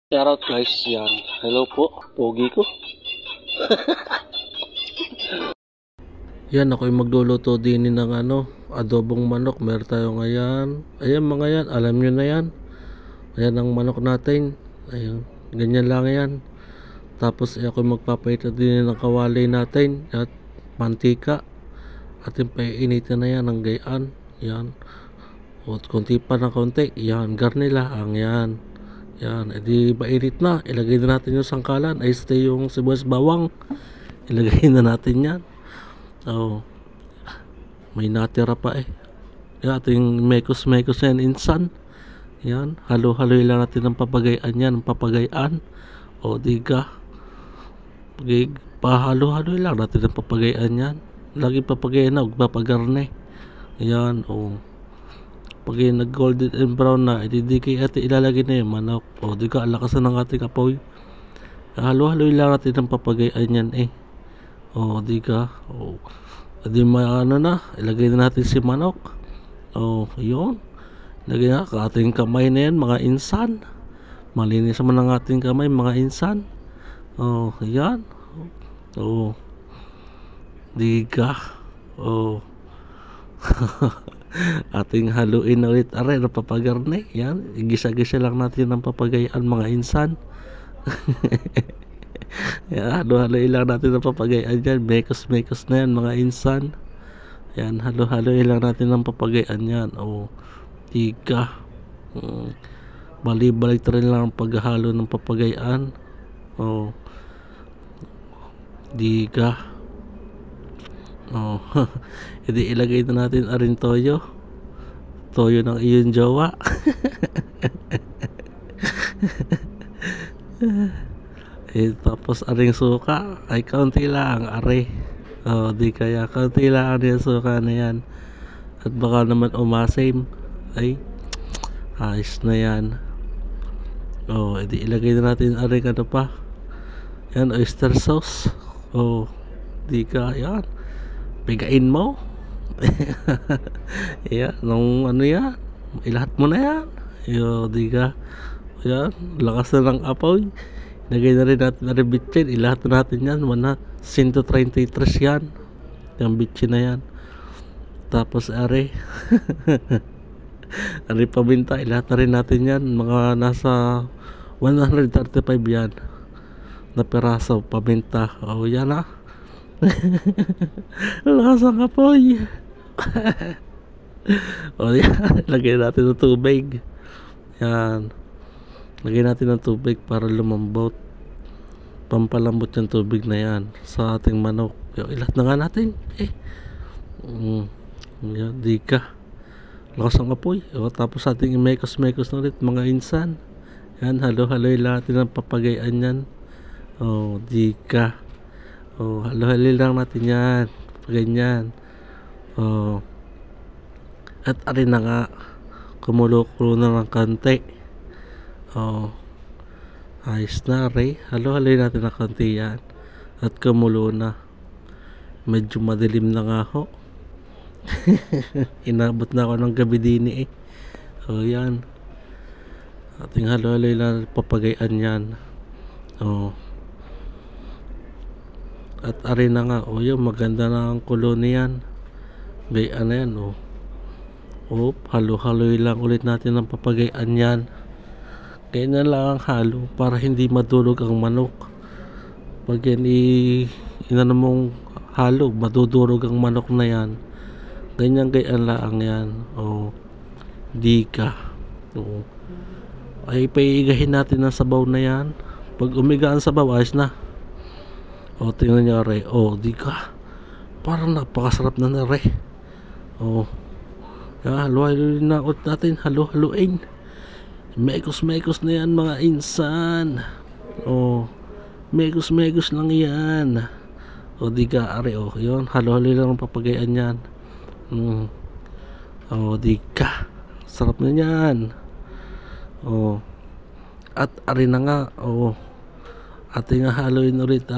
Shoutout guys, yan. Hello po, pogi ko. Yan, ako'y magluluto din ng adobong manok. Meron tayo ngayon. Ayan mga yan, alam nyo na yan. Ayan ang manok natin. Ayan, ganyan lang yan. Tapos ako'y magpapaita din ng kawali natin at mantika. At yung painitin na yan ng gayaan. Yan. O konti pa ng konti. Yan, garnila ang yan. Yan, edi mainit na. Ilagay na natin yung sangkalan. Ay stay yung sibuyas bawang. Ilagay na natin yan. Oh, may natira pa eh. Yan, ating mekos yan insan. Yan, halo-halo lang natin ng papagayan yan. Papagayan. O diga. Pahalo-halo lang natin ng papagayan yan. Lagi papagayan na. Huwag papagarne. Yan, o. Pag nag golden and brown na, ididikay at ilalagay na yung manok. O di ka alakas na ng ating apoy. Halo-halo lang natin ng papagayan yan eh. O di ka. O di na, ilagay na natin si manok. O yun. Ilagay na ka ating kamay na yan mga insan. Malinis naman ang ating kamay mga insan. O yan. O di ka. O ating haluin na ulit aray na papagarne. Yan, gisa-gisa lang natin ng papagayan mga insan. Yan, halo-haloin lang natin ng papagayan yan. Mekos na yan mga insan. Yan, halo-haloin lang natin ng papagayan yan. O tiga. Bali-balik rin lang ang paghahalo ng papagayan. O diga. Oh, hindi ilagay na natin arin toyo ng iyong jowa. Tapos aring suka ay kaunti lang are. Oh, di kaya kaunti lang yung suka na yan. At baka naman umasim. Ay ayos na yan. Oh, edi ilagay na natin aring pa yan, oyster sauce. Oh, di kaya yan. Bigain mo. Yan, nung yan, ilahat mo na yan. Yo, di ka. Yan, lakas na ng apoy. Lagay na rin natin na rin bitchin. Ilahat na natin yan. 133 yan. Yung bitchin na yan. Tapos are. Are paminta. Ilahat na rin natin yan. Mga nasa 135 yan. Na peraso paminta. O yan ah. Lakas ang apoy. O yan, lagyan natin ng tubig. Yan, lagyan natin ng tubig para lumambot. Pampalambot yung tubig na yan sa ating manok. Ilat na nga natin eh. Yan, di ka. Lakas ang apoy. Tapos ating imekos na ulit mga insan. Yan, halo-haloy natin ang papagayan yan. O di ka. Oh, halo-halo lang natin yan. Ganyan. Oh. At arin na nga. Kumulo-kulo na ng kante. Oh. Ayos na rin. Halo-halo natin ng kante yan. At kumulo na. Medyo madilim na nga ho. Inabot na ako ng gabi din eh. Oh, yan. Ating halo-halo lang papagayan yan. Oh. At arin na nga, o yun, maganda na ang kulo niyan. Gayaan na yan, o. O, halo-haloy lang ulit natin ng papagayan yan. Ganyan na lang ang halo para hindi madurog ang manok. Pag yan inano mong halo, madudurog ang manok na yan. Ganyan gayaan lang yan, o. Di ka. O. Ay, paigahin natin ang sabaw na yan. Pag umiga ang sabaw, ayos na. O, tingnan nyo re. O, di ka. Parang napakasarap na re. O. Halo-halo na ulit natin. Halo-haloin. Mekos na yan mga insan. O. Mekos lang yan. O, di ka. Are, o. Yun. Halo-halo lang ang papagayan yan. O, di ka. Sarap na yan. O. At are na nga. O. Ating hahaluin ulit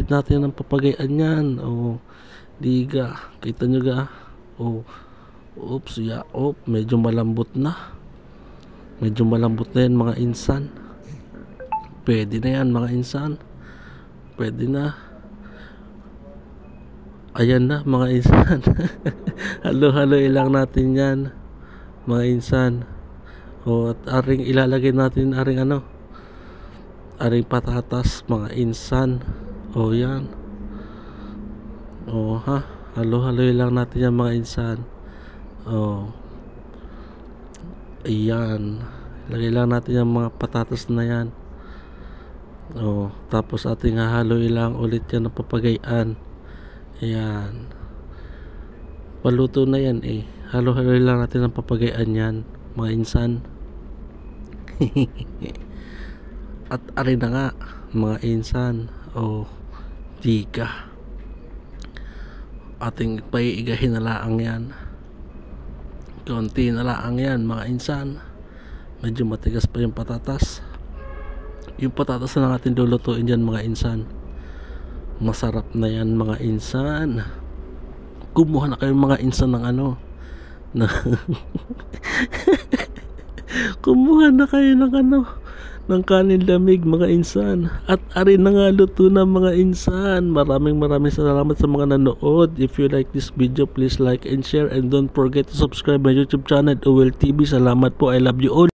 natin ang papagayan yan. O, diga, kita nyo ga. O, oops, ya, medyo malambot na yan mga insan. Pwede na yan mga insan. Pwede na. Ayan na mga insan. Halo-haloy lang natin yan mga insan. At aring ilalagay natin aring patatas mga insan. Yan. Ha, halo-haloy lang natin yan mga insan. Ayan, lagay lang natin yung mga patatas na yan. Tapos ating hahaloy lang ulit yan ng papagayaan. Ayan, paluto na yan halo-haloy lang natin ng papagayaan yan mga insan. At arin na nga mga insan. Tiga ating paiigahin na laang yan. Konti na laang yan mga insan. Medyo matigas pa yung patatas. Yung patatas na natin lulutuin dyan mga insan. Masarap na yan mga insan. Kumuha na kayo mga insan ng kumuha na kayo ng kanin lamig mga insan. At arin na nga luto na mga insan. Maraming salamat sa mga nanood. If you like this video, please like and share, and don't forget to subscribe my YouTube channel, OWL TV. Salamat po. I love you all.